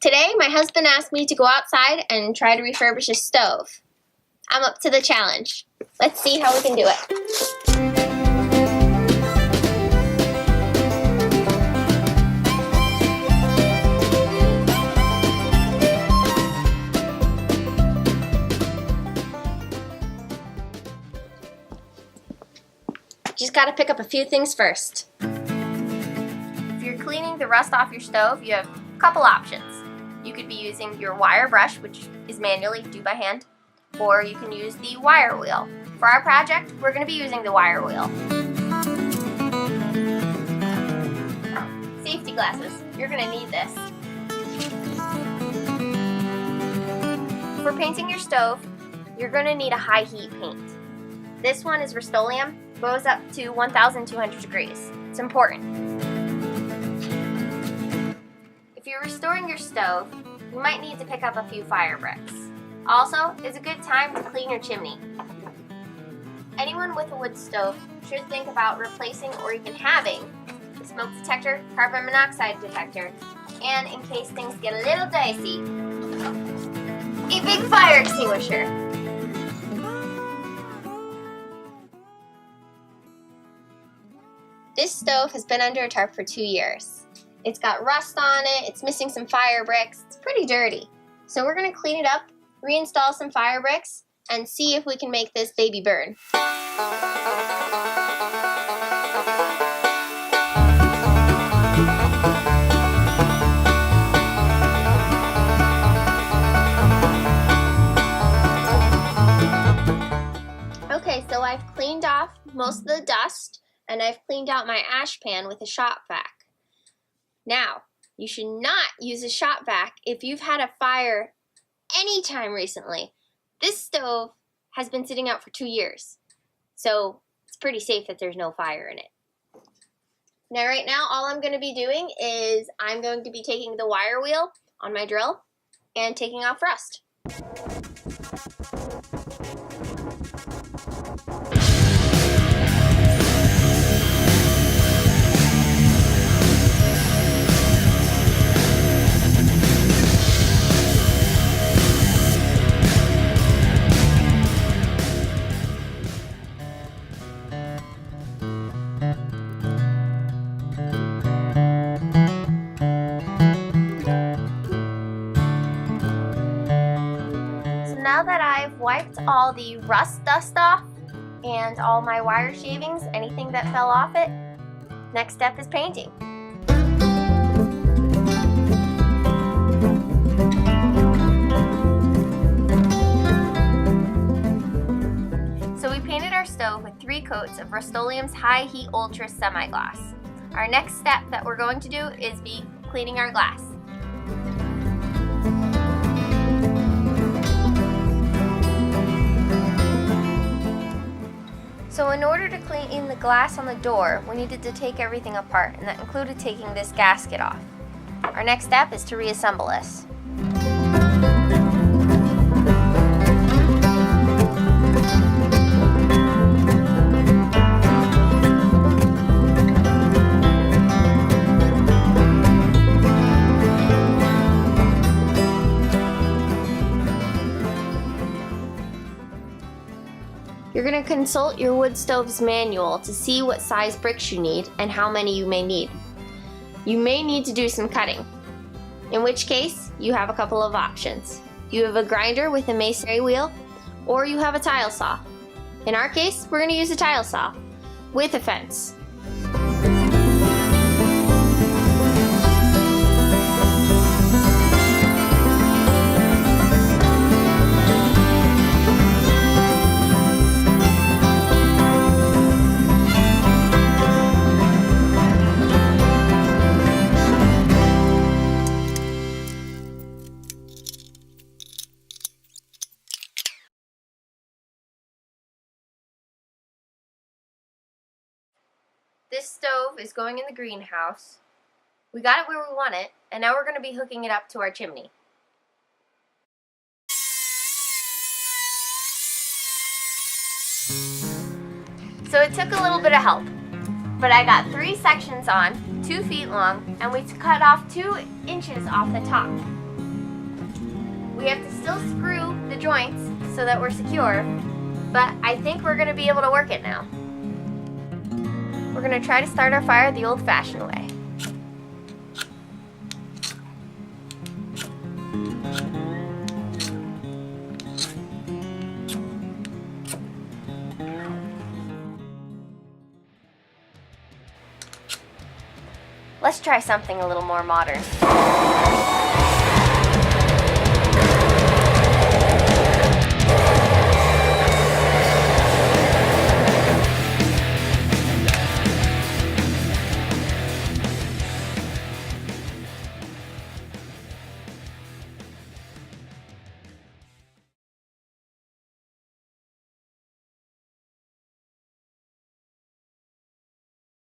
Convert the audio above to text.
Today, my husband asked me to go outside and try to refurbish a stove. I'm up to the challenge. Let's see how we can do it. Just gotta pick up a few things first. If you're cleaning the rust off your stove, you have a couple options. You could be using your wire brush, which is manually done by hand, or you can use the wire wheel. For our project, we're going to be using the wire wheel. Safety glasses. You're going to need this. For painting your stove, you're going to need a high heat paint. This one is Rust-Oleum, goes up to 1,200 degrees. It's important. If you're restoring your stove, you might need to pick up a few fire bricks. Also, it's a good time to clean your chimney. Anyone with a wood stove should think about replacing or even having the smoke detector, carbon monoxide detector, and in case things get a little dicey, a big fire extinguisher. This stove has been under a tarp for 2 years. It's got rust on it, it's missing some fire bricks, it's pretty dirty. So we're gonna clean it up, reinstall some fire bricks, and see if we can make this baby burn. Okay, so I've cleaned off most of the dust, and I've cleaned out my ash pan with a shop vac. Now, you should not use a shop vac if you've had a fire anytime recently. This stove has been sitting out for 2 years, so it's pretty safe that there's no fire in it. Now, right now, all I'm going to be doing is I'm going to be taking the wire wheel on my drill and taking off rust. Now that I've wiped all the rust dust off and all my wire shavings, anything that fell off it, next step is painting. So we painted our stove with 3 coats of Rust-Oleum's High Heat Ultra Semi-Gloss. Our next step that we're going to do is be cleaning our glass. So in order to clean the glass on the door, we needed to take everything apart, and that included taking this gasket off. Our next step is to reassemble this. You're going to consult your wood stove's manual to see what size bricks you need and how many you may need. You may need to do some cutting, in which case you have a couple of options. You have a grinder with a masonry wheel, or you have a tile saw. In our case, we're going to use a tile saw with a fence. This stove is going in the greenhouse. We got it where we want it, and now we're going to be hooking it up to our chimney. So it took a little bit of help, but I got 3 sections on, 2 feet long, and we cut off 2 inches off the top. We have to still screw the joints so that we're secure, but I think we're going to be able to work it now. We're going to try to start our fire the old-fashioned way. Let's try something a little more modern.